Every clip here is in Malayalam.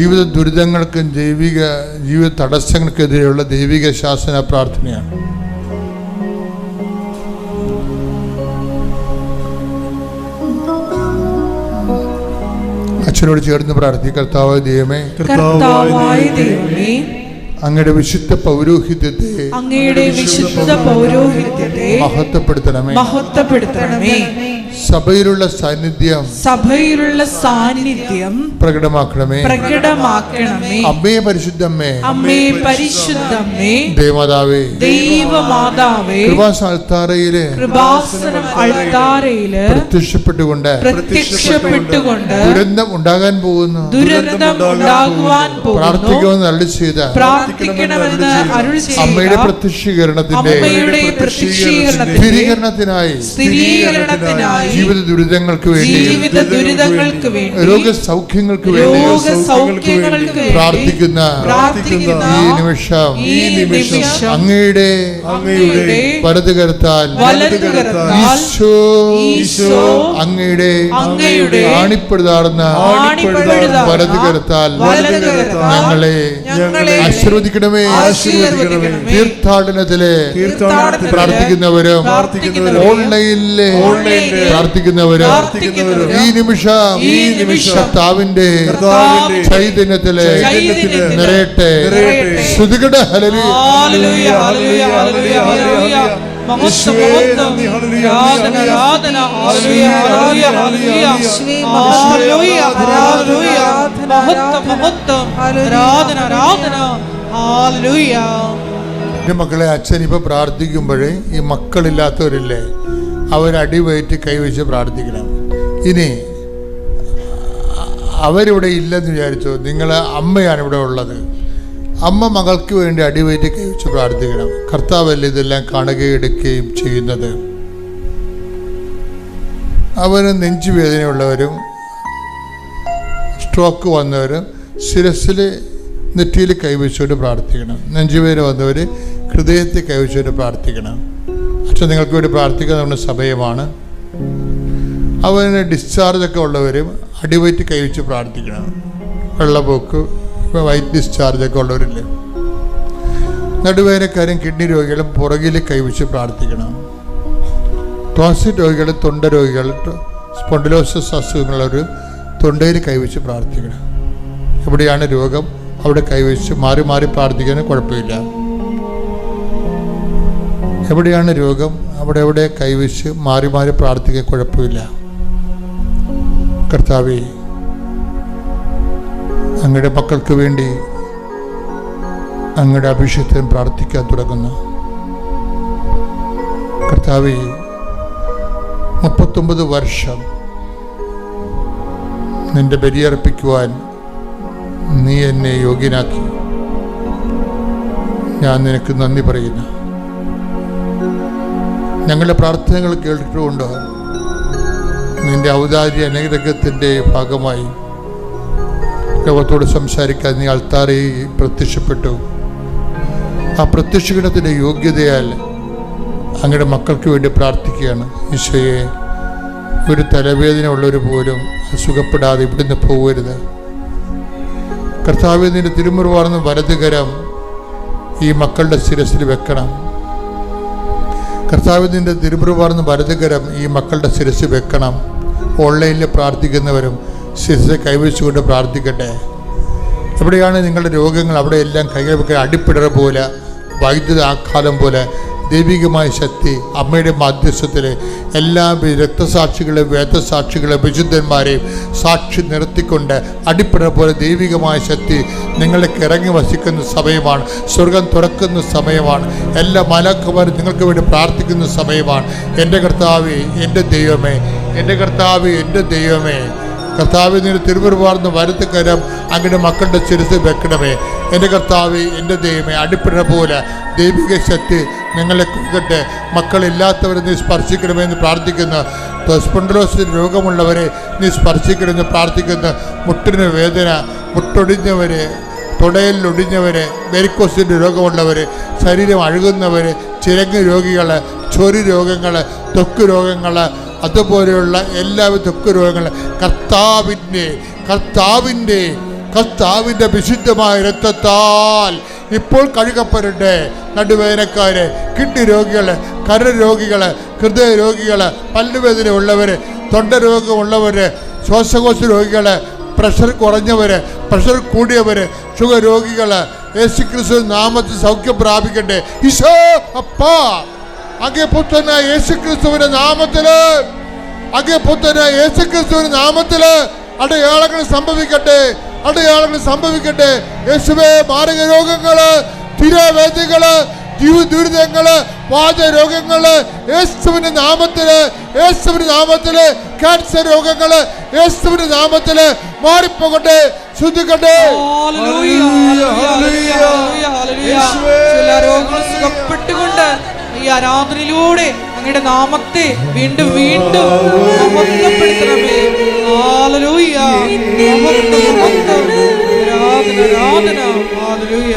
ജീവിത ദുരിതങ്ങൾക്കും ജീവിത തടസ്സങ്ങൾക്കെതിരെയുള്ള ദൈവിക ശാസന പ്രാർത്ഥനയാണ്. അച്ഛനോട് ചേർന്ന് പ്രാർത്ഥിക്കുക. കർത്താവായ ദൈവമേ, അങ്ങയുടെ വിശുദ്ധ പൗരോഹിത്യത്തെ മഹത്വപ്പെടുത്തണമേ. സഭയിലുള്ള സാന്നിധ്യം പ്രകടമാക്കണമേ. അമ്മേ പരിശുദ്ധമ്മേ, ദേവമാതാവേ, കൃപാസന അൾത്താരയില് പ്രത്യക്ഷപ്പെട്ടുകൊണ്ട് ദുരന്തം ഉണ്ടാകാൻ പോകുന്നു പ്രാർത്ഥിക്കുമെന്ന് അരുളി ചെയ്ത അമ്മയുടെ പ്രത്യക്ഷീകരണത്തിന്റെ സ്ഥിരീകരണത്തിനായി ജീവിത ദുരിതങ്ങൾക്ക് വേണ്ടി രോഗസൗഖ്യങ്ങൾക്ക് വേണ്ടി പ്രാർത്ഥിക്കുന്ന ഈ നിമിഷം അങ്ങയുടെ വലതുകരത്താൽ ഈശോ അങ്ങയുടെ ആണിപ്പെടുതാർന്ന വലതുകരത്താൽ ഞങ്ങളെ ആശീർവദിക്കണമേ. തീർത്ഥാടനത്തിലെ പ്രാർത്ഥിക്കുന്നവരും ഓൺലൈനിലെ പ്രാർത്ഥിക്കുന്നവരും ഈ നിമിഷം കർത്താവിന്റെ ചൈതന്യത്തിലെ നിറയട്ടെ. സ്തുതിക്കട്ടെ. ഹല്ലേലൂയ. എന്റെ മക്കളെ, അച്ഛൻ ഇപ്പൊ പ്രാർത്ഥിക്കുമ്പോഴേ ഈ മക്കളില്ലാത്തവരില്ലേ, അവരടിവയറ്റി കൈവച്ച് പ്രാർത്ഥിക്കണം. ഇനി അവരിവിടെ ഇല്ലെന്ന് വിചാരിച്ചോ, നിങ്ങളെ അമ്മയാണ് ഇവിടെ ഉള്ളത്. അമ്മ മകൾക്ക് വേണ്ടി അടിവയറ്റി കൈവച്ച് പ്രാർത്ഥിക്കണം. കർത്താവല്ലേ ഇതെല്ലാം കാണുകയും എടുക്കുകയും ചെയ്യുന്നത്. അവന് നെഞ്ചുവേദനയുള്ളവരും സ്ട്രോക്ക് വന്നവരും ശിരസിൽ നെറ്റിയിൽ കൈവച്ചുകൊണ്ട് പ്രാർത്ഥിക്കണം. നെഞ്ചുവേദന വന്നവർ ഹൃദയത്തിൽ കൈവച്ചുകൊണ്ട് പ്രാർത്ഥിക്കണം. അച്ഛൻ നിങ്ങൾക്ക് വേണ്ടി പ്രാർത്ഥിക്കാൻ നമ്മുടെ സമയമാണ്. അവന് ഡിസ്ചാർജൊക്കെ ഉള്ളവരും അടിവയറ്റ് കൈവച്ച് പ്രാർത്ഥിക്കണം. വെള്ളപ്പോക്ക്, വൈറ്റ് ഡിസ്ചാർജൊക്കെ ഉള്ളവരില്ലേ, നടുവേദനക്കാരും കിഡ്നി രോഗികളും പുറകിൽ കൈവച്ച് പ്രാർത്ഥിക്കണം. ടോൺസിൽ രോഗികൾ, തൊണ്ട രോഗികൾ, സ്പോണ്ടിലോസിസ് അസുഖങ്ങളുള്ളവർ തൊണ്ടയിൽ കൈവച്ച് പ്രാർത്ഥിക്കണം. എവിടെയാണ് രോഗം അവിടെ കൈവച്ച് മാറി മാറി പ്രാർത്ഥിക്കാനും കുഴപ്പമില്ല. എവിടെയാണ് രോഗം അവിടെ കൈവച്ച് മാറി മാറി പ്രാർത്ഥിക്കാൻ കുഴപ്പമില്ല. കർത്താവേ, അങ്ങയുടെ മക്കൾക്ക് വേണ്ടി അങ്ങയുടെ അഭിഷേകത്തിന് പ്രാർത്ഥിക്കാൻ തുടങ്ങുന്നു. കർത്താവേ, 39 വർഷം നിന്റെ ബലിയർപ്പിക്കുവാൻ നീ എന്നെ യോഗ്യനാക്കി. ഞാൻ നിനക്ക് നന്ദി പറയുന്നു. ഞങ്ങളുടെ പ്രാർത്ഥനകൾ കേട്ടിട്ടുകൊണ്ട് നിന്റെ ഔദാര്യ അനുഗ്രഹത്തിൻ്റെ ഭാഗമായി ലോകത്തോട് സംസാരിക്കാൻ നീ അൾത്താരയിൽ പ്രത്യക്ഷപ്പെട്ടു. ആ പ്രത്യക്ഷീകരണത്തിൻ്റെ യോഗ്യതയാൽ അങ്ങയുടെ മക്കൾക്ക് വേണ്ടി പ്രാർത്ഥിക്കുകയാണ്. ഈശോയെ, ഒരു തലവേദന ഉള്ളവർ പോലും സുഖപ്പെടാതെ ഇവിടുന്ന് പോകരുത്. കർത്താവേ, നിന്റെ തിരുമുറിവാർന്ന വലതുകരം ഈ മക്കളുടെ ശിരസിൽ വെക്കണം. കർത്താവേ, നിന്റെ തിരുമുറിവാർന്ന വലതുകരം ഈ മക്കളുടെ ശിരസിൽ വെക്കണം. ഓൺലൈനിൽ പ്രാർത്ഥിക്കുന്നവരും ശിരസിൽ കൈവച്ചുകൊണ്ട് പ്രാർത്ഥിക്കട്ടെ. എവിടെയാണ് നിങ്ങളുടെ രോഗങ്ങൾ അവിടെയെല്ലാം കൈകൾ വെക്കാൻ അടിപ്പിടർ പോലെ, വൈദ്യുത ആഘാതം പോലെ ദൈവികമായ ശക്തി അമ്മയുടെ മാധ്യസ്ഥത്തിൽ എല്ലാ രക്തസാക്ഷികളെ, വേദസാക്ഷികളെ, വിശുദ്ധന്മാരെയും സാക്ഷി നിർത്തിക്കൊണ്ട് അടിപ്പിട പോലെ ദൈവികമായ ശക്തി നിങ്ങൾക്ക് ഇറങ്ങി വസിക്കുന്ന സമയമാണ്. സ്വർഗം തുറക്കുന്ന സമയമാണ്. എല്ലാ മാലാഖമാരും നിങ്ങൾക്ക് വേണ്ടി പ്രാർത്ഥിക്കുന്ന സമയമാണ്. എൻ്റെ കർത്താവേ, എൻ്റെ ദൈവമേ, എൻ്റെ കർത്താവേ, എൻ്റെ ദൈവമേ, കർത്താവേ, നിന്റെ തിരുമുറിവാർന്ന വലത്ത് കരം അങ്ങയുടെ മക്കളുടെ ശിരസിൽ വെക്കണമേ. എൻ്റെ കർത്താവേ, എൻ്റെ ദൈവമേ, അടിപ്പിട പോലെ ദൈവിക ശക്തി നിങ്ങളെ കൊടുക്കട്ടെ. മക്കളില്ലാത്തവരെ നീ സ്പർശിക്കണമെന്ന് പ്രാർത്ഥിക്കുന്ന, സ്പോണ്ടിലോസിസ് രോഗമുള്ളവരെ നീ സ്പർശിക്കണമെന്ന് പ്രാർത്ഥിക്കുന്ന, മുട്ടിന് വേദന, മുട്ടൊടിഞ്ഞവരെ, തുടയിലൊടിഞ്ഞവരെ, വെരിക്കോസിൻ്റെ രോഗമുള്ളവർ, ശരീരം അഴുകുന്നവർ, ചിരങ്ങ് രോഗികൾ, ചൊറി രോഗങ്ങൾ, ത്വക്ക് രോഗങ്ങൾ, അതുപോലെയുള്ള എല്ലാവിധ ത്വക്ക് രോഗങ്ങൾ കർത്താവിൻ്റെ കർത്താവിൻ്റെ വിശുദ്ധമായ രക്തത്താൽ ഇപ്പോൾ കഴുകപ്പെടട്ടെ. നടുവേദനക്കാര്, കിഡ്നി രോഗികള്, കരൾ രോഗികള്, ഹൃദയ രോഗികള്, പല്ലുവേദന ഉള്ളവര്, തൊണ്ട രോഗമുള്ളവര്, ശ്വാസകോശ രോഗികള്, പ്രഷർ കുറഞ്ഞവര്, പ്രഷർ കൂടിയവര്, ഷുഗർ രോഗികള്, യേശുക്രിസ്തു നാമത്തിൽ സൗഖ്യം പ്രാപിക്കട്ടെ. ഈശോ അപ്പാ, അങ്ങേ പുത്രനായ യേശുക്രിസ്തുവിന്റെ നാമത്തില്, അങ്ങേ പുത്രനായ യേശുക്രിസ്തുവിന്റെ നാമത്തില് അടയാളങ്ങൾ സംഭവിക്കട്ടെ, അടയാളങ്ങൾ സംഭവിക്കട്ടെ. യേശുവേ, മാരക രോഗങ്ങള്, തിരവേദികള്, ദുരിതങ്ങള്, വാതരോഗങ്ങള് യേശുവിന്റെ നാമത്തില്, യേശുവിന്റെ നാമത്തില്, ക്യാൻസർ രോഗങ്ങള് യേശുവിന്റെ നാമത്തില് മാറിപ്പോകട്ടെ, ശുദ്ധിക്കട്ടെ. സുഖപ്പെട്ടുകൊണ്ട് ഈ ആരാധനയിലൂടെ അങ്ങയുടെ നാമത്തെ വീണ്ടും വീണ്ടും മഹത്വപ്പെടുത്തണമേ. ഹല്ലേലൂയ, ആരാധന, ഹല്ലേലൂയ.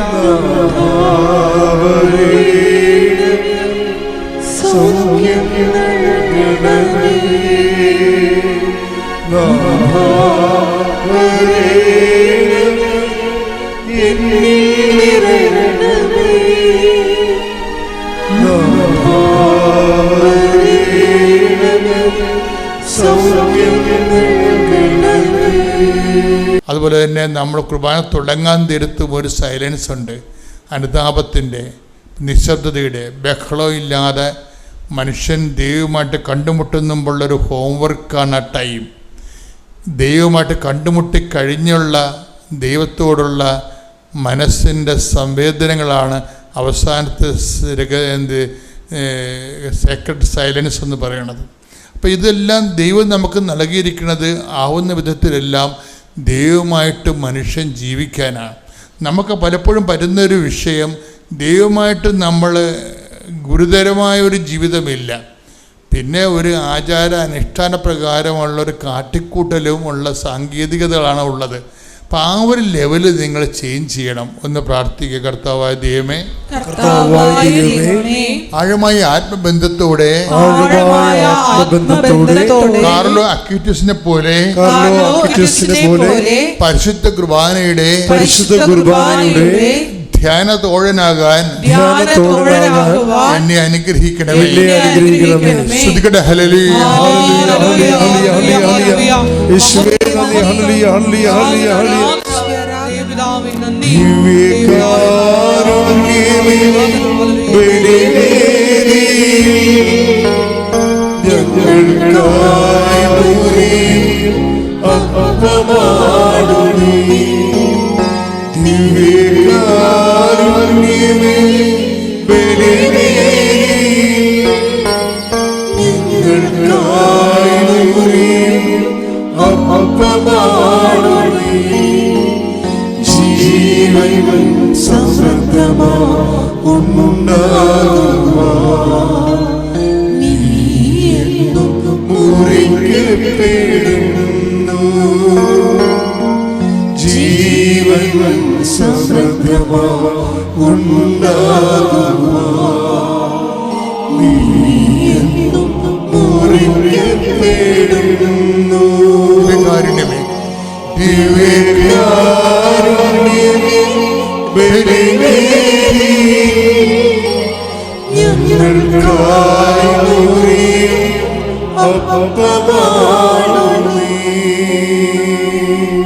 സൗഖ്യം നൽകണമേ, എന്നിൽ നിറയണമേ, സൗഖ്യം നൽകണമേ. അതുപോലെ തന്നെ നമ്മൾ കുർബാന തുടങ്ങാൻ തീരത്തും ഒരു സൈലൻസ് ഉണ്ട്. അനുതാപത്തിൻ്റെ, നിശബ്ദതയുടെ, ബഹളമില്ലാതെ മനുഷ്യൻ ദൈവമായിട്ട് കണ്ടുമുട്ടുന്നുമ്പോഴുള്ളൊരു ഹോംവർക്കാണ് ആ ടൈം. ദൈവമായിട്ട് കണ്ടുമുട്ടി കഴിഞ്ഞുള്ള ദൈവത്തോടുള്ള മനസ്സിൻ്റെ സംവേദനങ്ങളാണ് അവസാനത്തെ സേക്രഡ് സൈലൻസ് എന്ന് പറയുന്നത്. അപ്പോൾ ഇതെല്ലാം ദൈവം നമുക്ക് നൽകിയിരിക്കുന്നത് ആവുന്ന വിധത്തിലെല്ലാം ദൈവമായിട്ട് മനുഷ്യൻ ജീവിക്കാനാണ്. നമുക്ക് പലപ്പോഴും പറ്റുന്നൊരു വിഷയം, ദൈവമായിട്ട് നമ്മൾ ഗുരുതരമായ ഒരു ജീവിതമില്ല, പിന്നെ ഒരു ആചാര അനുഷ്ഠാന പ്രകാരമുള്ളൊരു കാട്ടിക്കൂട്ടലും ഉള്ള സാങ്കേതികതകളാണ് ഉള്ളത്. അപ്പം ആ ഒരു ലെവല് നിങ്ങൾ ചേഞ്ച് ചെയ്യണം. ഒന്ന് പ്രാർത്ഥിക്കുക. കർത്താവായ ദൈവമേ, ആഴമായ ആത്മബന്ധത്തോടെ കാർലോ അക്യൂറ്റസിനെ പോലെ പരിശുദ്ധ കുർബാനയുടെ ധ്യാനത്തോഴനാകാൻ എന്നെ അനുഗ്രഹിക്കണമേ. ശ്രദ്ധിക്കട്ടെ. ഹല്ലേലൂയ.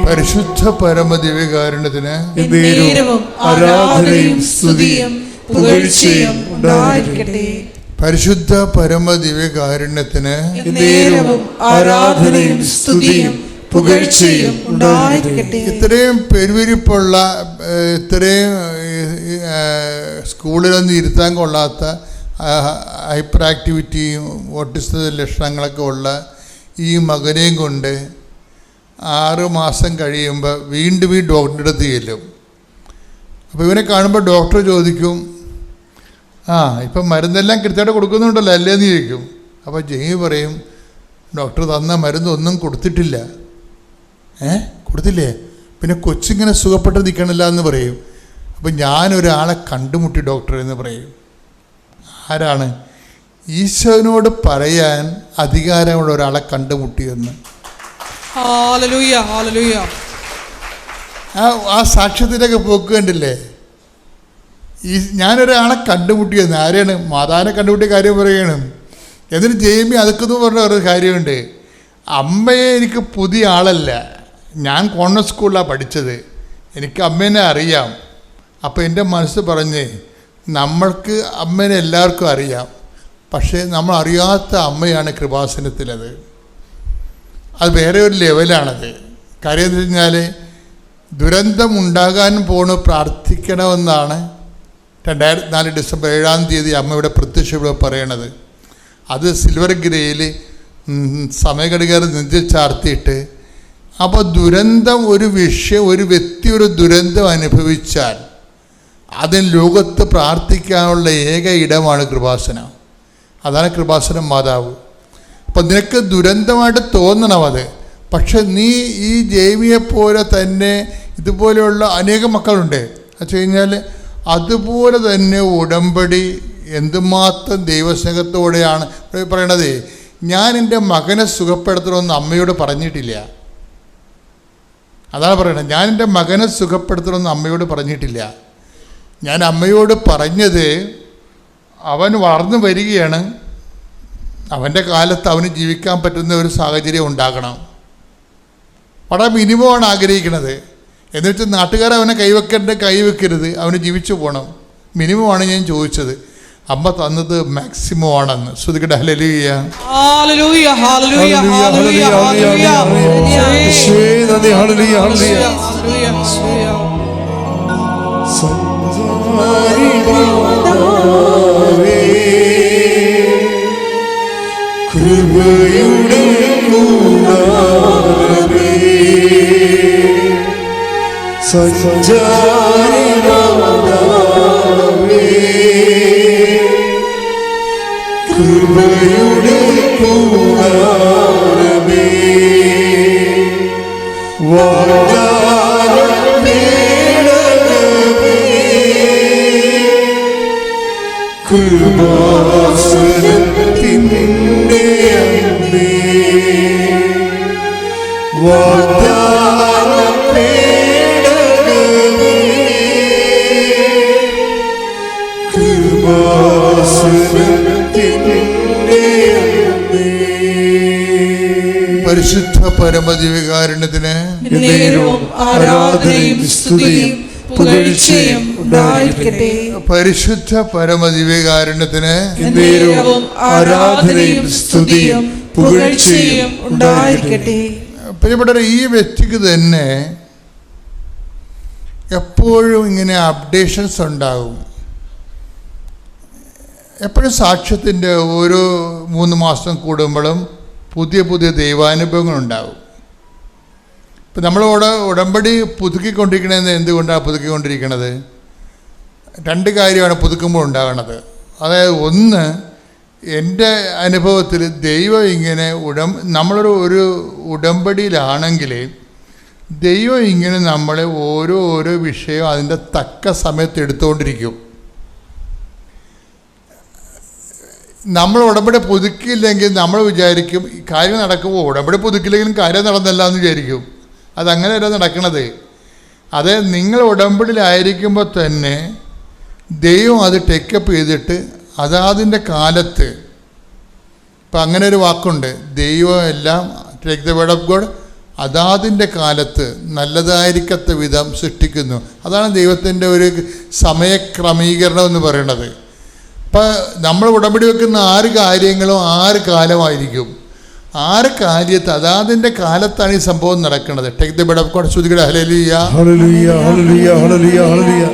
പരിശുദ്ധ പരമദിവ്യകാരുണ്യത്തിന് ആരാധനയും സ്തുതിയും പുകഴ്ചയും ഉണ്ടായിരിക്കട്ടെ. പരിശുദ്ധ പരമദിവ്യകാരുണ്യത്തിന് ആരാധനയും സ്തുതിയും പുകഴ്ചയും ഉണ്ടായിരിക്കട്ടെ. ഇത്രയും പെരുവിരിപ്പുള്ള, ഇത്രയും സ്കൂളിലൊന്നും ഇരുത്താൻ കൊള്ളാത്ത ഹൈപ്പർ ആക്ടിവിറ്റിയും ഓട്ടിസ ലക്ഷണങ്ങളൊക്കെ ഉള്ള ഈ മകനെയും കൊണ്ട് 6 മാസം കഴിയുമ്പോൾ വീണ്ടും ഈ ഡോക്ടറുടെ അടുത്ത് ചെല്ലും. അപ്പോൾ ഇവനെ കാണുമ്പോൾ ഡോക്ടർ ചോദിക്കും, ഇപ്പം മരുന്നെല്ലാം കൃത്യമായിട്ട് കൊടുക്കുന്നുണ്ടല്ലോ അല്ലേന്ന് ചോദിക്കും. അപ്പോൾ ജെയ്മി പറയും, ഡോക്ടർ തന്ന മരുന്നൊന്നും കൊടുത്തിട്ടില്ല. കൊടുത്തില്ലേ? പിന്നെ കൊച്ചിങ്ങനെ സുഖപ്പെട്ട് നിൽക്കണില്ല എന്ന് പറയും. അപ്പം ഞാനൊരാളെ കണ്ടുമുട്ടി ഡോക്ടർ എന്ന് പറയും. ആരാണ്? ഈശോനോട് പറയാൻ അധികാരമുള്ള ഒരാളെ കണ്ടുമുട്ടിയെന്ന്. Hallelujah, hallelujah. ആ സാക്ഷ്യത്തിലേക്ക് പോക്ക് കണ്ടില്ലേ? ഞാനൊരാളെ കണ്ടുമുട്ടിയത്, ആരെയാണ്? മാതാവിനെ കണ്ടുമുട്ടിയ കാര്യം പറയുകയാണ്. എന്നിട്ട് ജെയ്മി അതൊക്കെന്ന് പറഞ്ഞ ഒരു കാര്യമുണ്ട്. അമ്മയെ എനിക്ക് പുതിയ ആളല്ല, ഞാൻ കോൺവെന്റ് സ്കൂളിലാണ് പഠിച്ചത്, എനിക്ക് അമ്മേനെ അറിയാം. അപ്പോൾ എൻ്റെ മനസ്സ് പറഞ്ഞ് നമ്മൾക്ക് അമ്മേനെ എല്ലാവർക്കും അറിയാം, പക്ഷേ നമ്മൾ അറിയാത്ത അമ്മയാണ് കൃപാസനത്തിലത്. അത് വേറെ ഒരു ലെവലാണത്. കാര്യം എന്ന് വെച്ച് കഴിഞ്ഞാൽ ദുരന്തം ഉണ്ടാകാൻ പോണ് പ്രാർത്ഥിക്കണമെന്നാണ് 2004 ഡിസംബർ 7 അമ്മയുടെ പ്രത്യക്ഷ പറയണത്. അത് സിൽവർ ഗ്രേയിൽ സമയഘടികാരം നെഞ്ചിച്ചാർത്തിയിട്ട്, അപ്പോൾ ദുരന്തം ഒരു വിഷയം, ഒരു വ്യക്തി ഒരു ദുരന്തം അനുഭവിച്ചാൽ അതിന് ലോകത്ത് പ്രാർത്ഥിക്കാനുള്ള ഏക ഇടമാണ് കൃപാസനം. അതാണ് കൃപാസനം മാതാവ്. അപ്പം നിനക്ക് ദുരന്തമായിട്ട് തോന്നണം അത്. പക്ഷെ നീ ഈ ജെയ്മിയെപ്പോലെ തന്നെ ഇതുപോലെയുള്ള അനേകം മക്കളുണ്ട്. എന്ന് വെച്ച് കഴിഞ്ഞാൽ അതുപോലെ തന്നെ ഉടമ്പടി എന്തുമാത്രം ദൈവസ്നേഹത്തോടെയാണ് പറയണത്. ഞാൻ എൻ്റെ മകനെ സുഖപ്പെടുത്തണമെന്ന് അമ്മയോട് പറഞ്ഞിട്ടില്ല. അതാണ് പറയണത്. ഞാൻ എൻ്റെ മകനെ സുഖപ്പെടുത്തണമെന്ന് അമ്മയോട് പറഞ്ഞിട്ടില്ല. ഞാൻ അമ്മയോട് പറഞ്ഞത് അവൻ വളർന്നു വരികയാണ്, അവൻ്റെ കാലത്ത് അവന് ജീവിക്കാൻ പറ്റുന്ന ഒരു സാഹചര്യം ഉണ്ടാകണം. വളരെ മിനിമമാണ് ആഗ്രഹിക്കുന്നത്. എന്ന് വെച്ചാൽ നാട്ടുകാർ അവനെ കൈവെക്കരുത്, അവന് ജീവിച്ചു പോകണം. മിനിമമാണ് ഞാൻ ചോദിച്ചത്. അമ്മ തന്നത് മാക്സിമം ആണെന്ന്. ശ്രുതിക്കട്ടെ ഹല്ലേലൂയ. ഹല്ലേലൂയ ഹല്ലേലൂയ ഹല്ലേലൂയ ഹല്ലേലൂയ ഹല്ലേലൂയ കൃപയുടെ കൂടാരമേ സഞ്ചാരിയാവേ കൃപയുടെ കൂടാരമേ വാഗ്ദാനമേടകമേ കൃപാസനത്തിൻ്റെ അമ്മേ വാഗ്ദാനമേടകമേ കൃപാസനത്തിൻ്റെ അമ്മേ. പരിശുദ്ധ പരമദിവ്യകാരുണ്യത്തിന് എന്നേരവും ആരാധനയും സ്തുതിയും പുകഴ്ചയും ഉണ്ടായിരിക്കട്ടെ. പരിശുദ്ധ പരമദിവ്യകാരുണ്യത്തിന് എന്നേരവും ആരാധനയും സ്തുതിയും പുകഴ്ചയും ഉണ്ടായിരിക്കട്ടെ. പ്രിയപ്പെട്ടവരെ, ഈ വ്യക്തിക്ക് തന്നെ എപ്പോഴും ഇങ്ങനെ അപ്ഡേഷൻസ് ഉണ്ടാകും. എപ്പോഴും സാക്ഷ്യത്തിൻ്റെ ഓരോ 3 മാസം കൂടുമ്പോഴും പുതിയ പുതിയ ദൈവാനുഭവങ്ങളുണ്ടാകും. ഇപ്പം നമ്മളോട് ഉടമ്പടി പുതുക്കിക്കൊണ്ടിരിക്കണത് എന്തുകൊണ്ടാണ് പുതുക്കിക്കൊണ്ടിരിക്കുന്നത്? 2 കാര്യമാണ് പുതുക്കുമ്പോൾ ഉണ്ടാകണത്. അതായത് ഒന്ന്, എൻ്റെ അനുഭവത്തിൽ ദൈവം ഇങ്ങനെ നമ്മളൊരു ഉടമ്പടിയിലാണെങ്കിൽ ദൈവം ഇങ്ങനെ നമ്മളെ ഓരോ വിഷയം അതിൻ്റെ തക്ക സമയത്ത് എടുത്തുകൊണ്ടിരിക്കും. നമ്മൾ ഉടമ്പടി പുതുക്കിയില്ലെങ്കിൽ നമ്മൾ വിചാരിക്കും കാര്യം നടക്കുമ്പോൾ ഉടമ്പടി പുതുക്കില്ലെങ്കിലും കാര്യം നടന്നല്ല എന്ന് വിചാരിക്കും. അതങ്ങനെയല്ല നടക്കണത്. അത് നിങ്ങൾ ഉടമ്പടിയിലായിരിക്കുമ്പോൾ തന്നെ ദൈവം അത് ടേക്കപ്പ് ചെയ്തിട്ട് അതാതിൻ്റെ കാലത്ത്, ഇപ്പം അങ്ങനെ ഒരു വാക്കുണ്ട്, ദൈവം എല്ലാം take the word of God അതാതിൻ്റെ കാലത്ത് നല്ലതായിരിക്കത്ത വിധം സൃഷ്ടിക്കുന്നു. അതാണ് ദൈവത്തിൻ്റെ ഒരു സമയക്രമീകരണം എന്ന് പറയുന്നത്. ഇപ്പം നമ്മൾ ഉടമ്പടി വെക്കുന്ന 6 കാര്യങ്ങളും 6 കാലമായിരിക്കും. 6 കാര്യത്ത് അതാതിൻ്റെ കാലത്താണ് ഈ സംഭവം നടക്കുന്നത്. Take the word of God. ശ്രുതികട ഹല്ലേലൂയ ഹല്ലേലൂയ ഹല്ലേലൂയ ഹല്ലേലൂയ ഹല്ലേലൂയ.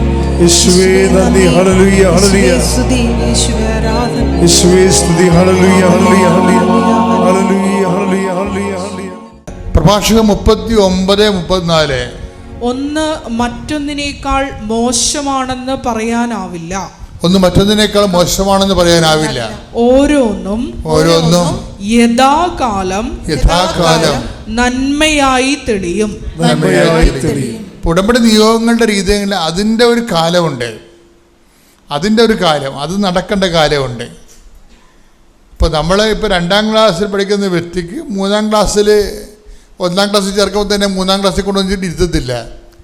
യേശുവേ നന്ദി. ഹല്ലേലൂയ ഹല്ലേലൂയ സ്തുതി. യേശുവേ ആരാധന. യേശുവേ സ്തുതി. ഹല്ലേലൂയ ഹല്ലേലൂയ ഹല്ലേലൂയ ഹല്ലേലൂയ ഹല്ലേലൂയ ഹല്ലേലൂയ. പ്രഭാഷകൻ 39:34. ഒന്ന് മറ്റൊന്നിനേക്കാൾ മോശമാണെന്ന് പറയാനാവില്ല. ഒന്ന് മറ്റൊന്നിനേക്കാൾ മോശമാണെന്ന് പറയാനാവില്ല. ഓരോന്നും യഥാകാലം നന്മയായി തെളിയും. ഉടമ്പടി നിയോഗങ്ങളുടെ രീതിയിൽ അതിൻ്റെ ഒരു കാലമുണ്ട്. അതിൻ്റെ ഒരു കാലം, അത് നടക്കേണ്ട കാലമുണ്ട്. ഇപ്പോൾ നമ്മൾ ഇപ്പോൾ 2ാം ക്ലാസ്സിൽ പഠിക്കുന്ന വ്യക്തിക്ക് 3ാം ക്ലാസ്സിൽ 1ാം ക്ലാസ്സിൽ ചേർക്കുമ്പോൾ തന്നെ 3ാം ക്ലാസ്സിൽ കൊണ്ടുവന്നിട്ട് ഇരുത്തത്തില്ല.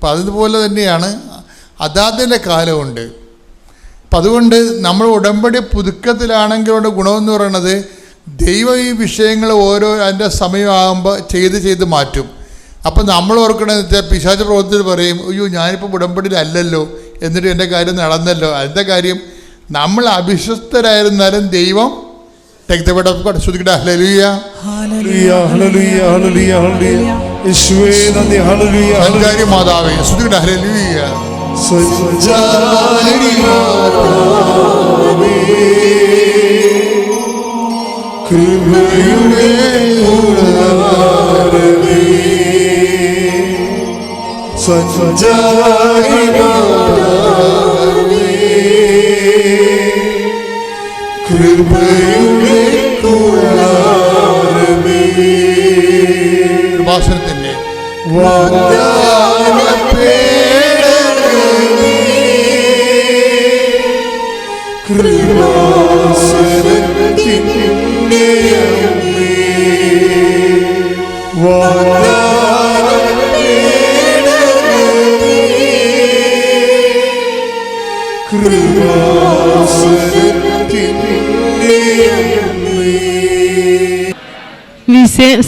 അപ്പം അതുപോലെ തന്നെയാണ് അതാതിൻ്റെ കാലമുണ്ട്. അപ്പം അതുകൊണ്ട് നമ്മൾ ഉടമ്പടി പുതുക്കത്തിലാണെങ്കിലുള്ള ഗുണമെന്ന് പറയുന്നത് ദൈവം ഈ വിഷയങ്ങൾ ഓരോ അതിൻ്റെ സമയമാകുമ്പോൾ ചെയ്ത് മാറ്റും. അപ്പം നമ്മൾ ഓർക്കണമെന്ന് വെച്ചാൽ പിശാച് പ്രവർത്തിച്ച് പറയും, അയ്യോ ഞാനിപ്പോൾ ഉടമ്പടിയിലല്ലല്ലോ, എന്നിട്ട് എൻ്റെ കാര്യം നടന്നല്ലോ. അതിൻ്റെ കാര്യം നമ്മൾ അവിശ്വസ്തരായിരുന്നാലും ദൈവം ശ്രദ്ധിക്കട്ടെ. ഹല്ലേലൂയ സഞ്ചാരി മാതാവേ ശ്രദ്ധിക്കട്ടെ. ഹല്ലേലൂയ കൃപയുടെ ഉടവാരമേ സഞ്ചാരി മാതാവേ കൃപയുടെ ഉടവാരമേ ഭാഷണത്തിന്റെ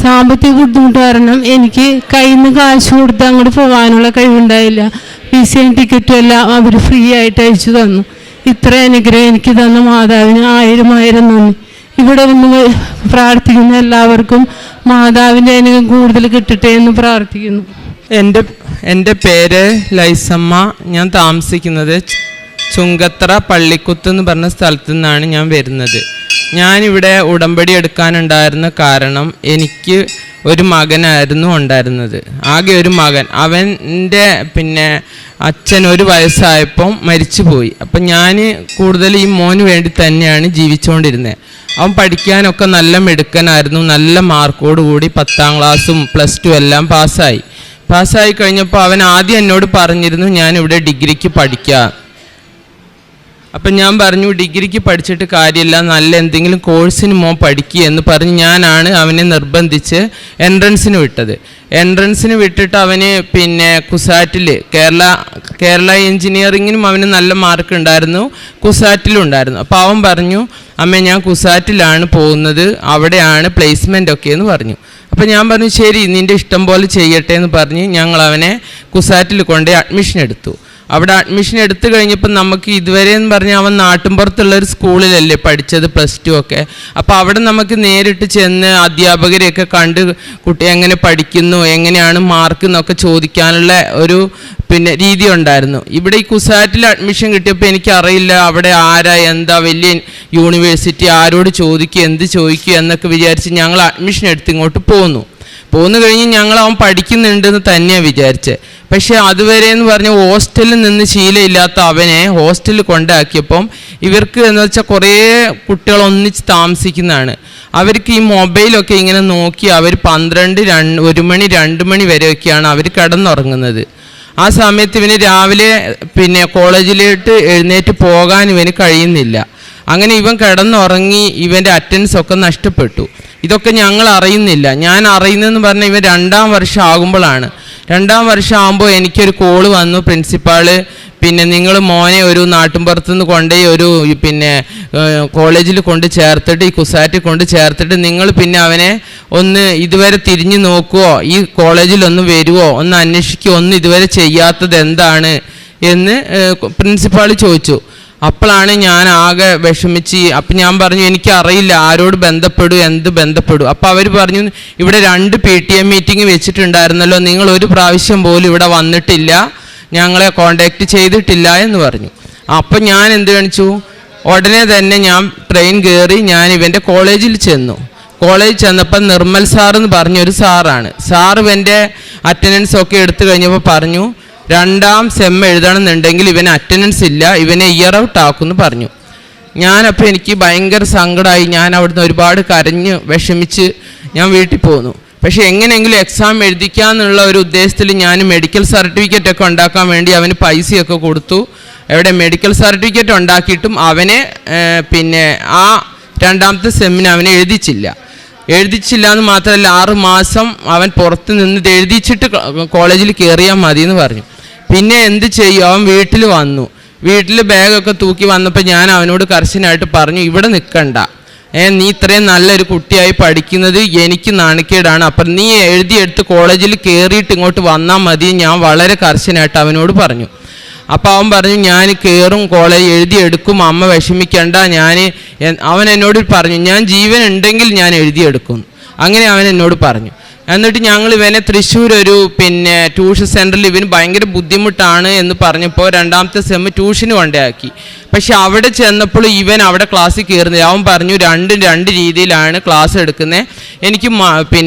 സാമ്പത്തിക ബുദ്ധിമുട്ട് കാരണം എനിക്ക് കയ്യിൽ നിന്ന് കാശ് കൊടുത്ത് അങ്ങോട്ട് പോകാനുള്ള കഴിവുണ്ടായില്ല. വിസയും ടിക്കറ്റും എല്ലാം അവർ ഫ്രീ ആയിട്ട് അയച്ചു തന്നു. ഇത്ര അനുഗ്രഹം എനിക്ക് തന്ന മാതാവിന് 1000 നന്ദി. ഇവിടെ വന്ന് പ്രാർത്ഥിക്കുന്ന എല്ലാവർക്കും മാതാവിൻ്റെ അനുഗ്രഹം കൂടുതൽ കിട്ടട്ടെ എന്ന് പ്രാർത്ഥിക്കുന്നു. എൻ്റെ പേര് ലൈസമ്മ. ഞാൻ താമസിക്കുന്നത് ചുങ്കത്ര പള്ളിക്കുത്ത് എന്ന് പറഞ്ഞ സ്ഥലത്തു നിന്നാണ് ഞാൻ വരുന്നത്. ഞാനിവിടെ ഉടമ്പടി എടുക്കാനുണ്ടായിരുന്ന കാരണം എനിക്ക് ഒരു മകനായിരുന്നു ഉണ്ടായിരുന്നത്, ആകെ ഒരു മകൻ. അവൻ്റെ അച്ഛൻ 1 വയസ്സായപ്പം മരിച്ചുപോയി. അപ്പം ഞാൻ കൂടുതൽ ഈ മോന് വേണ്ടി തന്നെയാണ് ജീവിച്ചുകൊണ്ടിരുന്നത്. അവൻ പഠിക്കാനൊക്കെ നല്ല മിടുക്കനായിരുന്നു, നല്ല മാർക്കോടുകൂടി 10ാം ക്ലാസ്സും +2 എല്ലാം പാസ്സായി കഴിഞ്ഞപ്പോൾ അവൻ ആദ്യം എന്നോട് പറഞ്ഞിരുന്നു ഞാനിവിടെ ഡിഗ്രിക്ക് പഠിക്കാം. അപ്പം ഞാൻ പറഞ്ഞു ഡിഗ്രിക്ക് പഠിച്ചിട്ട് കാര്യമില്ല, നല്ല എന്തെങ്കിലും കോഴ്സിന് മോൻ പഠിക്കുക എന്ന് പറഞ്ഞ് ഞാനാണ് അവനെ നിർബന്ധിച്ച് എൻട്രൻസിന് വിട്ടത്. എൻട്രൻസിന് വിട്ടിട്ട് അവന് കുസാറ്റിൽ കേരള എഞ്ചിനീയറിങ്ങിനും അവന് നല്ല മാർക്ക് ഉണ്ടായിരുന്നു, കുസാറ്റിലും ഉണ്ടായിരുന്നു. അപ്പോൾ അവൻ പറഞ്ഞു അമ്മേ ഞാൻ കുസാറ്റിലാണ് പോകുന്നത്, അവിടെയാണ് പ്ലേസ്മെൻ്റ് ഒക്കെ എന്ന് പറഞ്ഞു. അപ്പോൾ ഞാൻ പറഞ്ഞു ശരി നിൻ്റെ ഇഷ്ടം പോലെ ചെയ്യട്ടെ എന്ന് പറഞ്ഞ് ഞങ്ങൾ അവനെ കുസാറ്റിൽ കൊണ്ട് അഡ്മിഷൻ എടുത്തു. അവിടെ അഡ്മിഷൻ എടുത്തു കഴിഞ്ഞപ്പോൾ നമുക്ക് ഇതുവരെ എന്ന് പറഞ്ഞാൽ അവൻ നാട്ടിൻപുറത്തുള്ളൊരു സ്കൂളിലല്ലേ പഠിച്ചത് +2 ഒക്കെ. അപ്പോൾ അവിടെ നമുക്ക് നേരിട്ട് ചെന്ന് അധ്യാപകരെയൊക്കെ കണ്ട് കുട്ടി എങ്ങനെ പഠിക്കുന്നു, എങ്ങനെയാണ് മാർക്ക് എന്നൊക്കെ ചോദിക്കാനുള്ള ഒരു രീതി ഉണ്ടായിരുന്നു. ഇവിടെ ഈ കുസാറ്റിൽ അഡ്മിഷൻ കിട്ടിയപ്പോൾ എനിക്കറിയില്ല അവിടെ ആരാ എന്താ വലിയ യൂണിവേഴ്സിറ്റി, ആരോട് ചോദിക്കുക എന്ത് ചോദിക്കുക എന്നൊക്കെ വിചാരിച്ച് ഞങ്ങൾ അഡ്മിഷൻ എടുത്ത് ഇങ്ങോട്ട് പോന്നു കഴിഞ്ഞ് ഞങ്ങൾ അവൻ പഠിക്കുന്നുണ്ടെന്ന് തന്നെയാണ് വിചാരിച്ചത്. പക്ഷേ അതുവരെ എന്ന് പറഞ്ഞാൽ ഹോസ്റ്റലിൽ നിന്ന് ശീലമില്ലാത്ത അവനെ ഹോസ്റ്റലിൽ കൊണ്ടാക്കിയപ്പം ഇവർക്ക് എന്ന് വെച്ചാൽ കുറേ കുട്ടികൾ ഒന്നിച്ച് താമസിക്കുന്നതാണ്. അവർക്ക് ഈ മൊബൈലൊക്കെ ഇങ്ങനെ നോക്കി അവർ 12, 1 മണി 2 മണി വരെയൊക്കെയാണ് അവർ കിടന്നുറങ്ങുന്നത്. ആ സമയത്ത് ഇവന് രാവിലെ കോളേജിലോട്ട് എഴുന്നേറ്റ് പോകാൻ ഇവന് കഴിയുന്നില്ല. അങ്ങനെ ഇവൻ കിടന്നുറങ്ങി, ഇവൻ്റെ അറ്റൻഡൻസ് ഒക്കെ നഷ്ടപ്പെട്ടു. ഇതൊക്കെ ഞങ്ങൾ അറിയുന്നില്ല. ഞാൻ അറിയുന്നതെന്ന് പറഞ്ഞാൽ ഇവൻ 2ാം വർഷം ആകുമ്പോഴാണ്. 2ാം വർഷം ആകുമ്പോൾ എനിക്കൊരു കോള് വന്നു, പ്രിൻസിപ്പാള് നിങ്ങൾ മോനെ ഒരു നാട്ടിൻപുറത്തുനിന്ന് കൊണ്ടുപോയി ഒരു കോളേജിൽ കൊണ്ട് ചേർത്തിട്ട് ഈ കുസാറ്റിൽ കൊണ്ട് ചേർത്തിട്ട് നിങ്ങൾ അവനെ ഒന്ന് ഇതുവരെ തിരിഞ്ഞു നോക്കുവോ, ഈ കോളേജിലൊന്ന് വരുവോ, ഒന്ന് അന്വേഷിക്കുമോ, ഒന്ന് ഇതുവരെ ചെയ്യാത്തത് എന്താണ് എന്ന് പ്രിൻസിപ്പാൾ ചോദിച്ചു. അപ്പോഴാണ് ഞാൻ ആകെ വിഷമിച്ച്. അപ്പം ഞാൻ പറഞ്ഞു എനിക്കറിയില്ല ആരോട് എന്ത് ബന്ധപ്പെടും. അപ്പോൾ അവർ പറഞ്ഞു ഇവിടെ 2 PTA മീറ്റിംഗ് വെച്ചിട്ടുണ്ടായിരുന്നല്ലോ, നിങ്ങൾ ഒരു പ്രാവശ്യം പോലും ഇവിടെ വന്നിട്ടില്ല, ഞങ്ങളെ കോണ്ടാക്ട് ചെയ്തിട്ടില്ല എന്ന് പറഞ്ഞു. അപ്പം ഞാൻ എന്ത് കാണിച്ചു, ഉടനെ തന്നെ ഞാൻ ട്രെയിൻ കയറി ഞാൻ ഇവൻ്റെ കോളേജിൽ ചെന്നു. കോളേജിൽ ചെന്നപ്പോൾ നിർമ്മൽ സാർ എന്ന് പറഞ്ഞൊരു സാറാണ്. സാർ ഇവൻ്റെ അറ്റൻഡൻസ് ഒക്കെ എടുത്തു കഴിഞ്ഞപ്പോൾ പറഞ്ഞു 2ാം സെം എഴുതണമെന്നുണ്ടെങ്കിൽ ഇവന് അറ്റൻഡൻസ് ഇല്ല, ഇവനെ ഇയർ ഔട്ട് ആക്കുമെന്ന് പറഞ്ഞു. ഞാനപ്പോൾ എനിക്ക് ഭയങ്കര സങ്കടമായി. ഞാൻ അവിടുന്ന് ഒരുപാട് കരഞ്ഞ് വിഷമിച്ച് ഞാൻ വീട്ടിൽ പോന്നു. പക്ഷേ എങ്ങനെയെങ്കിലും എക്സാം എഴുതിക്കാന്നുള്ള ഒരു ഉദ്ദേശത്തിൽ ഞാൻ മെഡിക്കൽ സർട്ടിഫിക്കറ്റ് ഒക്കെ ഉണ്ടാക്കാൻ വേണ്ടി അവന് പൈസയൊക്കെ കൊടുത്തു. എവിടെ മെഡിക്കൽ സർട്ടിഫിക്കറ്റ് ഉണ്ടാക്കിയിട്ടും അവനെ ആ 2ാമത്തെ സെമ്മിന് അവനെ എഴുതിച്ചില്ല എന്ന് മാത്രമല്ല 6 മാസം അവൻ പുറത്ത് നിന്ന് എഴുതിച്ചിട്ട് കോളേജിൽ കയറിയാൽ മതി എന്ന് പറഞ്ഞു. പിന്നെ എന്ത് ചെയ്യും, അവൻ വീട്ടിൽ വന്നു. വീട്ടിൽ ബാഗൊക്കെ തൂക്കി വന്നപ്പോൾ ഞാൻ അവനോട് കർശനായിട്ട് പറഞ്ഞു, ഇവിടെ നിൽക്കണ്ട, നീ ഇത്രയും നല്ലൊരു കുട്ടിയായി പഠിക്കുന്നത് എനിക്ക് നാണിക്കേടാണ്, അപ്പം നീ എഴുതിയെടുത്ത് കോളേജിൽ കയറിയിട്ട് ഇങ്ങോട്ട് വന്നാൽ മതി, ഞാൻ വളരെ കർശനായിട്ട് അവനോട് പറഞ്ഞു. അപ്പോൾ അവൻ പറഞ്ഞു, ഞാൻ കയറും, കോളേജ് എഴുതിയെടുക്കും, അമ്മ വിഷമിക്കണ്ട. അവൻ എന്നോട് പറഞ്ഞു, ഞാൻ ജീവൻ ഉണ്ടെങ്കിൽ ഞാൻ എഴുതിയെടുക്കും. അങ്ങനെ അവൻ എന്നോട് പറഞ്ഞു. എന്നിട്ട് ഞങ്ങൾ ഇവനെ തൃശ്ശൂർ ഒരു ട്യൂഷൻ സെൻറ്ററിൽ ഇവന് ഭയങ്കര ബുദ്ധിമുട്ടാണ് എന്ന് പറഞ്ഞപ്പോൾ രണ്ടാമത്തെ സെമ്മ് ട്യൂഷന് കൊണ്ടാക്കി. പക്ഷെ അവിടെ ചെന്നപ്പോൾ ഇവൻ അവിടെ ക്ലാസ്സിൽ കയറുന്നില്ല. അവൻ പറഞ്ഞു, രണ്ട് രീതിയിലാണ് ക്ലാസ് എടുക്കുന്നത്, എനിക്ക്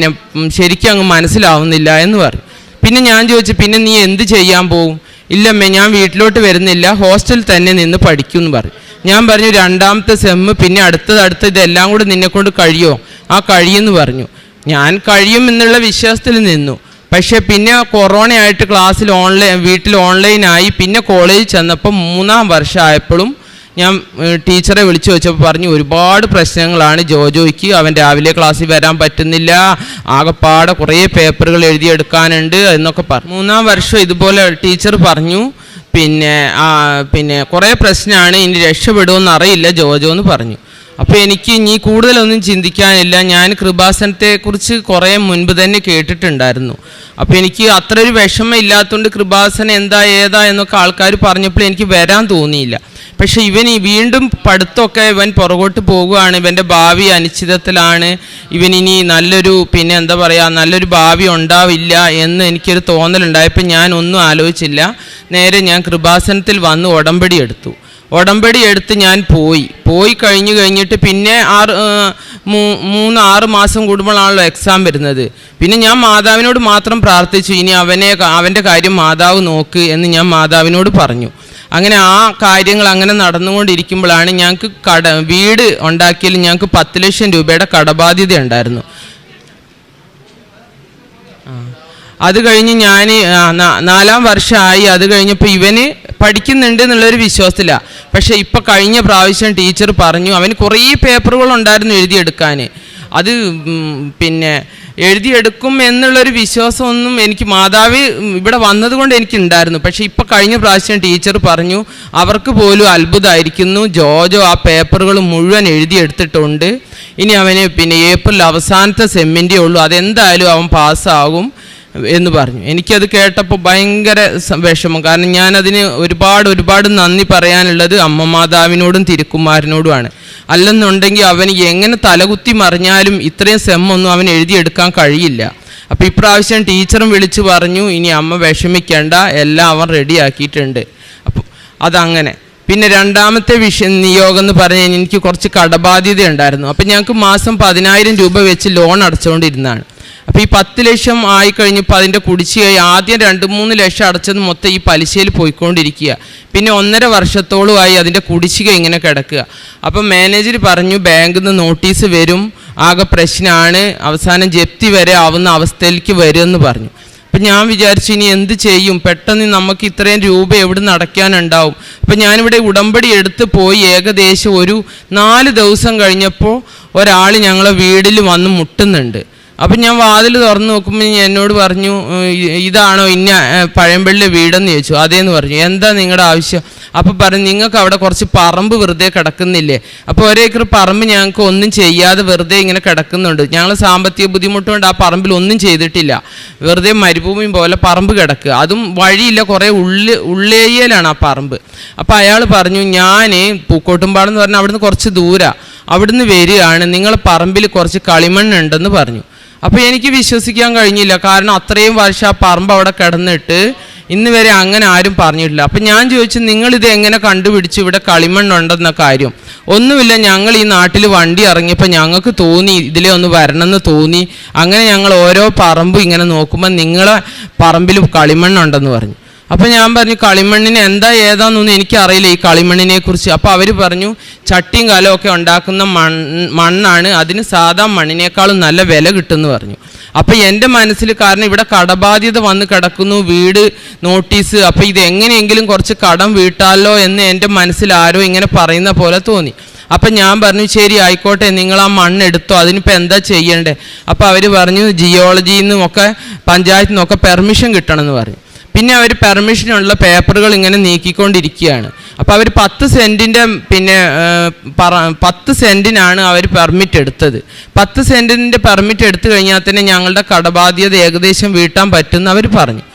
ശരിക്കും അങ്ങ് മനസ്സിലാവുന്നില്ല എന്ന് പറഞ്ഞു. പിന്നെ ഞാൻ ചോദിച്ചു, പിന്നെ നീ എന്ത് ചെയ്യാൻ പോവും? ഇല്ലമ്മേ, ഞാൻ വീട്ടിലോട്ട് വരുന്നില്ല, ഹോസ്റ്റലിൽ തന്നെ നിന്ന് പഠിക്കും എന്ന് പറഞ്ഞു. ഞാൻ പറഞ്ഞു, രണ്ടാമത്തെ സെമ്മ് പിന്നെ അടുത്തത് ഇതെല്ലാം കൂടെ നിന്നെക്കൊണ്ട് കഴിയുമോ? ആ കഴിയുമെന്ന് പറഞ്ഞു. ഞാൻ കഴിയും എന്നുള്ള വിശ്വാസത്തിൽ നിന്നു. പക്ഷേ പിന്നെ കൊറോണ ആയിട്ട് ക്ലാസ്സിൽ വീട്ടിൽ ഓൺലൈനായി. പിന്നെ കോളേജിൽ ചെന്നപ്പോൾ 3-ാം വർഷമായപ്പോഴും ഞാൻ ടീച്ചറെ വിളിച്ചു വെച്ചപ്പോൾ പറഞ്ഞു, ഒരുപാട് പ്രശ്നങ്ങളാണ് ജോജോയ്ക്ക്, അവൻ രാവിലെ ക്ലാസ്സിൽ വരാൻ പറ്റുന്നില്ല, ആകെപ്പാടെ കുറേ പേപ്പറുകൾ എഴുതിയെടുക്കാനുണ്ട് എന്നൊക്കെ പറഞ്ഞു. 3-ാം വർഷം ഇതുപോലെ ടീച്ചർ പറഞ്ഞു, പിന്നെ കുറേ പ്രശ്നമാണ്, ഇനി രക്ഷപ്പെടുമെന്ന് അറിയില്ല ജോജോ എന്ന് പറഞ്ഞു. അപ്പോൾ എനിക്ക് ഇനി കൂടുതലൊന്നും ചിന്തിക്കാനില്ല. ഞാൻ കൃപാസനത്തെക്കുറിച്ച് കുറേ മുൻപ് തന്നെ കേട്ടിട്ടുണ്ടായിരുന്നു. അപ്പോൾ എനിക്ക് അത്ര ഒരു വിഷമം ഇല്ലാത്തതുകൊണ്ട് കൃപാസനം എന്താ ഏതാ എന്നൊക്കെ ആൾക്കാർ പറഞ്ഞപ്പോൾ എനിക്ക് വരാൻ തോന്നിയില്ല. പക്ഷേ ഇവൻ വീണ്ടും പഠിത്തമൊക്കെ ഇവൻ പുറകോട്ട് പോകുകയാണ്, ഇവൻ്റെ ഭാവി അനിശ്ചിതത്തിലാണ്, ഇവനിനി നല്ലൊരു നല്ലൊരു ഭാവി ഉണ്ടാവില്ല എന്ന് എനിക്കൊരു തോന്നലുണ്ടായപ്പോൾ ഞാൻ ഒന്നും ആലോചിച്ചില്ല. നേരെ ഞാൻ കൃപാസനത്തിൽ വന്ന് ഉടമ്പടി എടുത്ത് ഞാൻ പോയി കഴിഞ്ഞിട്ട് പിന്നെ 3-6 മാസം കൂടുമ്പോഴാണല്ലോ എക്സാം വരുന്നത്. പിന്നെ ഞാൻ മാതാവിനോട് മാത്രം പ്രാർത്ഥിച്ചു, ഇനി അവൻ്റെ കാര്യം മാതാവ് നോക്ക് എന്ന് ഞാൻ മാതാവിനോട് പറഞ്ഞു. അങ്ങനെ ആ കാര്യങ്ങൾ അങ്ങനെ നടന്നുകൊണ്ടിരിക്കുമ്പോഴാണ് ഞങ്ങൾക്ക് വീട് ഉണ്ടാക്കിയാൽ ഞങ്ങൾക്ക് 10 ലക്ഷം രൂപയുടെ കടബാധ്യത ഉണ്ടായിരുന്നു. അത് കഴിഞ്ഞ് ഞാൻ 4-ാം വർഷമായി. അത് കഴിഞ്ഞപ്പോൾ ഇവന് പഠിക്കുന്നുണ്ട് എന്നുള്ളൊരു വിശ്വാസത്തിലാണ്. പക്ഷേ ഇപ്പോൾ കഴിഞ്ഞ പ്രാവശ്യം ടീച്ചർ പറഞ്ഞു, അവന് കുറേ പേപ്പറുകൾ ഉണ്ടായിരുന്നു എഴുതിയെടുക്കാൻ. അത് എഴുതിയെടുക്കും എന്നുള്ളൊരു വിശ്വാസമൊന്നും എനിക്ക് മാതാവ് ഇവിടെ വന്നതുകൊണ്ട് എനിക്കുണ്ടായിരുന്നു. പക്ഷേ ഇപ്പോൾ കഴിഞ്ഞ പ്രാവശ്യം ടീച്ചർ പറഞ്ഞു, അവർക്ക് പോലും അത്ഭുതമായിരിക്കുന്നു, ജോജോ ആ പേപ്പറുകൾ മുഴുവൻ എഴുതിയെടുത്തിട്ടുണ്ട്, ഇനി അവന് ഏപ്രിൽ അവസാനത്തെ സെമ്മിൻ്റെ ഉള്ളൂ, അതെന്തായാലും അവൻ പാസ്സാകും എന്ന് പറഞ്ഞു. എനിക്കത് കേട്ടപ്പോൾ ഭയങ്കര വിഷമം. കാരണം ഞാനതിന് ഒരുപാട് നന്ദി പറയാനുള്ളത് അമ്മ മാതാവിനോടും തിരുക്കുമാരനോടുമാണ്. അല്ലെന്നുണ്ടെങ്കിൽ അവന് എങ്ങനെ തലകുത്തി മറിഞ്ഞാലും ഇത്രയും സെമ്മൊന്നും അവൻ എഴുതിയെടുക്കാൻ കഴിയില്ല. അപ്പോൾ ഇപ്രാവശ്യം ടീച്ചറും വിളിച്ചു പറഞ്ഞു, ഇനി അമ്മ വിഷമിക്കേണ്ട, എല്ലാം അവൻ റെഡിയാക്കിയിട്ടുണ്ട്. അപ്പോൾ അതങ്ങനെ. പിന്നെ രണ്ടാമത്തെ നിയോഗം എന്ന് പറഞ്ഞാൽ എനിക്ക് കുറച്ച് കടബാധ്യത ഉണ്ടായിരുന്നു. അപ്പം ഞങ്ങൾക്ക് മാസം 10,000 രൂപ വെച്ച് ലോൺ അടച്ചുകൊണ്ടിരുന്നതാണ്. അപ്പോൾ ഈ 10 ലക്ഷം ആയിക്കഴിഞ്ഞപ്പോൾ അതിൻ്റെ കുടിശ്ശികയായി. ആദ്യം 2-3 ലക്ഷം അടച്ചത് മൊത്തം ഈ പലിശയിൽ പോയിക്കൊണ്ടിരിക്കുക. പിന്നെ 1.5 വർഷത്തോളമായി അതിൻ്റെ കുടിശ്ശിക ഇങ്ങനെ കിടക്കുക. അപ്പം മാനേജർ പറഞ്ഞു, ബാങ്കിൽ നിന്ന് നോട്ടീസ് വരും, ആകെ പ്രശ്നമാണ്, അവസാനം ജപ്തി വരെ ആവുന്ന അവസ്ഥയിലേക്ക് വരുമെന്ന് പറഞ്ഞു. അപ്പം ഞാൻ വിചാരിച്ചു, ഇനി എന്ത് ചെയ്യും, പെട്ടെന്ന് നമുക്ക് ഇത്രയും രൂപ എവിടെ നിന്ന് അടയ്ക്കാനുണ്ടാവും. അപ്പം ഞാനിവിടെ ഉടമ്പടി എടുത്ത് പോയി ഏകദേശം ഒരു 4 ദിവസം കഴിഞ്ഞപ്പോൾ ഒരാൾ ഞങ്ങളെ വീട്ടിൽ വന്ന് മുട്ടുന്നുണ്ട്. അപ്പം ഞാൻ വാതിൽ തുറന്ന് നോക്കുമ്പോൾ എന്നോട് പറഞ്ഞു, ഇതാണോ ഇന്ന പഴയമ്പള്ളിലെ വീടെന്ന് ചോദിച്ചു. അതേന്ന് പറഞ്ഞു. എന്താ നിങ്ങളുടെ ആവശ്യം? അപ്പം പറഞ്ഞു, നിങ്ങൾക്ക് അവിടെ കുറച്ച് പറമ്പ് വെറുതെ കിടക്കുന്നില്ലേ? അപ്പോൾ 1 ഏക്കർ പറമ്പ് ഞങ്ങൾക്ക് ഒന്നും ചെയ്യാതെ വെറുതെ ഇങ്ങനെ കിടക്കുന്നുണ്ട്. ഞങ്ങൾ സാമ്പത്തിക ബുദ്ധിമുട്ടുകൊണ്ട് ആ പറമ്പിൽ ഒന്നും ചെയ്തിട്ടില്ല, വെറുതെ മരുഭൂമി പോലെ പറമ്പ് കിടക്കുക, അതും വഴിയില്ല, കുറേ ഉള്ളേരിയയിലാണ് ആ പറമ്പ്. അപ്പോൾ അയാൾ പറഞ്ഞു, ഞാൻ പൂക്കോട്ടുംപാടം എന്ന് പറഞ്ഞാൽ അവിടുന്ന് കുറച്ച് ദൂരമാണ്, അവിടുന്ന് വരികയാണ്, നിങ്ങളെ പറമ്പിൽ കുറച്ച് കളിമണ്ണുണ്ടെന്ന് പറഞ്ഞു. അപ്പോൾ എനിക്ക് വിശ്വസിക്കാൻ കഴിഞ്ഞില്ല. കാരണം അത്രയും വർഷം ആ പറമ്പ് അവിടെ കിടന്നിട്ട് ഇന്ന് വരെ അങ്ങനെ ആരും പറഞ്ഞിട്ടില്ല. അപ്പം ഞാൻ ചോദിച്ചു, നിങ്ങളിത് എങ്ങനെ കണ്ടുപിടിച്ചു ഇവിടെ കളിമണ്ണുണ്ടെന്ന കാര്യം? ഒന്നുമില്ല, ഞങ്ങൾ ഈ നാട്ടിൽ വണ്ടി ഇറങ്ങിയപ്പോൾ ഞങ്ങൾക്ക് തോന്നി ഇതിലേ ഒന്ന് വരണമെന്ന് തോന്നി, അങ്ങനെ ഞങ്ങൾ ഓരോ പറമ്പും ഇങ്ങനെ നോക്കുമ്പോൾ നിങ്ങളെ പറമ്പിൽ കളിമണ്ണുണ്ടെന്ന് പറഞ്ഞു. അപ്പോൾ ഞാൻ പറഞ്ഞു, കളിമണ്ണിന് എന്താ ഏതാണെന്നൊന്നും എനിക്കറിയില്ല ഈ കളിമണ്ണിനെ കുറിച്ച്. അപ്പോൾ അവർ പറഞ്ഞു, ചട്ടിയും കലമൊക്കെ ഉണ്ടാക്കുന്ന മണ്ണാണ്, അതിന് സാധാ മണ്ണിനേക്കാളും നല്ല വില കിട്ടുമെന്ന് പറഞ്ഞു. അപ്പോൾ എൻ്റെ മനസ്സിൽ, കാരണം ഇവിടെ കടബാധ്യത വന്ന് കിടക്കുന്നു, വീട് നോട്ടീസ്, അപ്പോൾ ഇത് എങ്ങനെയെങ്കിലും കുറച്ച് കടം വീട്ടാലോ എന്ന് എൻ്റെ മനസ്സിൽ ആരോ ഇങ്ങനെ പറയുന്ന പോലെ തോന്നി. അപ്പം ഞാൻ പറഞ്ഞു, ശരി ആയിക്കോട്ടെ, നിങ്ങൾ ആ മണ്ണെടുത്തോ, അതിനിപ്പോൾ എന്താ ചെയ്യണ്ടേ? അപ്പോൾ അവർ പറഞ്ഞു, ജിയോളജിയിൽ നിന്നും ഒക്കെ പഞ്ചായത്തിൽ നിന്നൊക്കെ പെർമിഷൻ കിട്ടണമെന്ന് പറഞ്ഞു. പിന്നെ അവർ പെർമിഷനുള്ള പേപ്പറുകൾ ഇങ്ങനെ നീക്കിക്കൊണ്ടിരിക്കുകയാണ്. അപ്പോൾ അവർ 10 സെൻറ്റിൻ്റെ 10 സെൻറ്റിനാണ് അവർ പെർമിറ്റ് എടുത്തത്. 10 സെൻറ്റിൻ്റെ പെർമിറ്റ് എടുത്തു കഴിഞ്ഞാൽ തന്നെ ഞങ്ങളുടെ കടബാധ്യത ഏകദേശം വീട്ടാൻ പറ്റുമെന്ന് അവർ പറഞ്ഞു.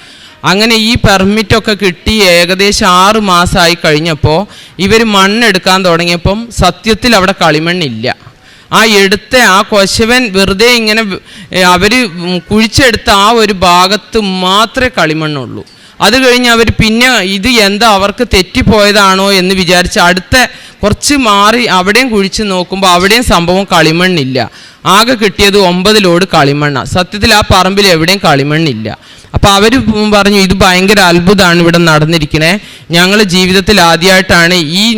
അങ്ങനെ ഈ പെർമിറ്റൊക്കെ കിട്ടി ഏകദേശം 6 മാസമായി കഴിഞ്ഞപ്പോൾ ഇവർ മണ്ണെടുക്കാൻ തുടങ്ങിയപ്പം സത്യത്തിൽ അവിടെ കളിമണ്ണില്ല. എടുത്ത കൊശവൻ വെറുതെ ഇങ്ങനെ അവർ കുഴിച്ചെടുത്ത ആ ഒരു ഭാഗത്ത് മാത്രമേ കളിമണ്ണുള്ളൂ. അത് കഴിഞ്ഞ് അവർ പിന്നെ ഇത് എന്താ അവർക്ക് തെറ്റിപ്പോയതാണോ എന്ന് വിചാരിച്ച് അടുത്ത കുറച്ച് മാറി അവിടെയും കുഴിച്ച് നോക്കുമ്പോൾ അവിടെയും സംഭവം കളിമണ്ണില്ല. ആകെ കിട്ടിയത് 9 ലോഡ് കളിമണ്ണാണ്. സത്യത്തിൽ ആ പറമ്പിൽ എവിടെയും കളിമണ്ണില്ല. അപ്പോൾ അവർ പറഞ്ഞു ഇത് ഭയങ്കര അത്ഭുതമാണ് ഇവിടെ നടന്നിരിക്കണേ, ഞങ്ങൾ ജീവിതത്തിൽ ആദ്യമായിട്ടാണ്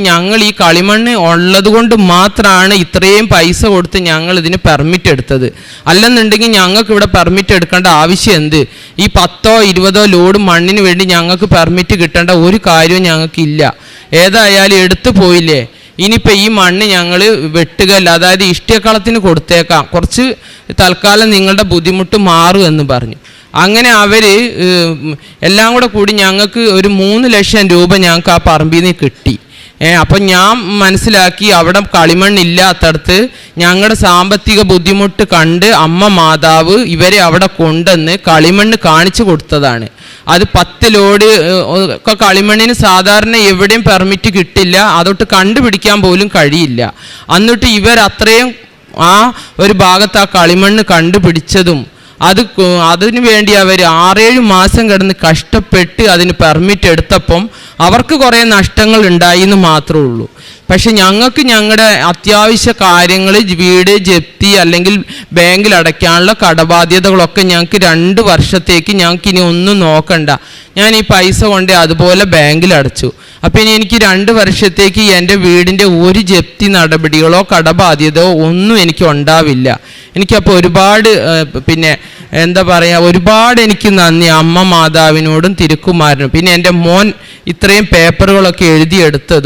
ഞങ്ങൾ ഈ കളിമണ്ണ് ഉള്ളത് കൊണ്ട് മാത്രമാണ് ഇത്രയും പൈസ കൊടുത്ത് ഞങ്ങൾ ഇതിന് പെർമിറ്റ് എടുത്തത്. അല്ലെന്നുണ്ടെങ്കിൽ ഞങ്ങൾക്ക് ഇവിടെ പെർമിറ്റ് എടുക്കേണ്ട ആവശ്യം എന്ത്? ഈ 10ഓ 20ഓ ലോഡ് മണ്ണിന് വേണ്ടി ഞങ്ങൾക്ക് പെർമിറ്റ് കിട്ടേണ്ട ഒരു കാര്യവും ഞങ്ങൾക്കില്ല. ഏതായാലും എടുത്തു പോയില്ലേ, ഇനിയിപ്പോൾ ഈ മണ്ണ് ഞങ്ങൾ വെട്ടുകയല്ല, അതായത് ഇഷ്ടികളത്തിന് കൊടുത്തേക്കാം, കുറച്ച് തൽക്കാലം നിങ്ങളുടെ ബുദ്ധിമുട്ട് മാറും എന്ന് പറഞ്ഞു. അങ്ങനെ അവർ എല്ലാം കൂടി ഞങ്ങൾക്ക് ഒരു 3 ലക്ഷം രൂപ ഞങ്ങൾക്ക് ആ പറമ്പിൽ നിന്ന് കിട്ടി. അപ്പം ഞാൻ മനസ്സിലാക്കി അവിടെ കളിമണ്ണില്ലാത്തടത്ത് ഞങ്ങളുടെ സാമ്പത്തിക ബുദ്ധിമുട്ട് കണ്ട് അമ്മ മാതാവ് ഇവരെ അവിടെ കൊണ്ടുവന്ന് കളിമണ്ണ് കാണിച്ചു കൊടുത്തതാണ്. അത് 10 ലോഡ് ഒക്കെ കളിമണ്ണിന് സാധാരണ എവിടെയും പെർമിറ്റ് കിട്ടില്ല, അതൊട്ട് കണ്ടുപിടിക്കാൻ പോലും കഴിയില്ല. എന്നിട്ട് ഇവരത്രയും ആ ഒരു ഭാഗത്ത് ആ കളിമണ്ണ് കണ്ടുപിടിച്ചതും അതിനു വേണ്ടി അവർ 6-7 മാസം കിടന്ന് കഷ്ടപ്പെട്ട് അതിന് പെർമിറ്റ് എടുത്തപ്പം അവർക്ക് കുറേ നഷ്ടങ്ങൾ ഉണ്ടായി എന്ന് മാത്രമേ ഉള്ളൂ. പക്ഷെ ഞങ്ങൾക്ക് ഞങ്ങളുടെ അത്യാവശ്യ കാര്യങ്ങൾ, വീട് ജപ്തി അല്ലെങ്കിൽ ബാങ്കിൽ അടയ്ക്കാനുള്ള കടബാധ്യതകളൊക്കെ ഞങ്ങൾക്ക് 2 വർഷത്തേക്ക് ഞങ്ങൾക്ക് ഇനി ഒന്നും നോക്കണ്ട, ഞാൻ ഈ പൈസ കൊണ്ട് അതുപോലെ ബാങ്കിൽ അടച്ചു. അപ്പം ഇനി എനിക്ക് 2 വർഷത്തേക്ക് എൻ്റെ വീടിൻ്റെ ഒരു ജപ്തി നടപടികളോ കടബാധ്യതയോ ഒന്നും എനിക്ക് ഉണ്ടാവില്ല. എനിക്കപ്പോൾ ഒരുപാട് ഒരുപാട് എനിക്ക് നന്ദി അമ്മ മാതാവിനോടും തിരുക്കുമാരനും. പിന്നെ എൻ്റെ മോൻ ഇത്രയും പേപ്പറുകളൊക്കെ എഴുതിയെടുത്തത്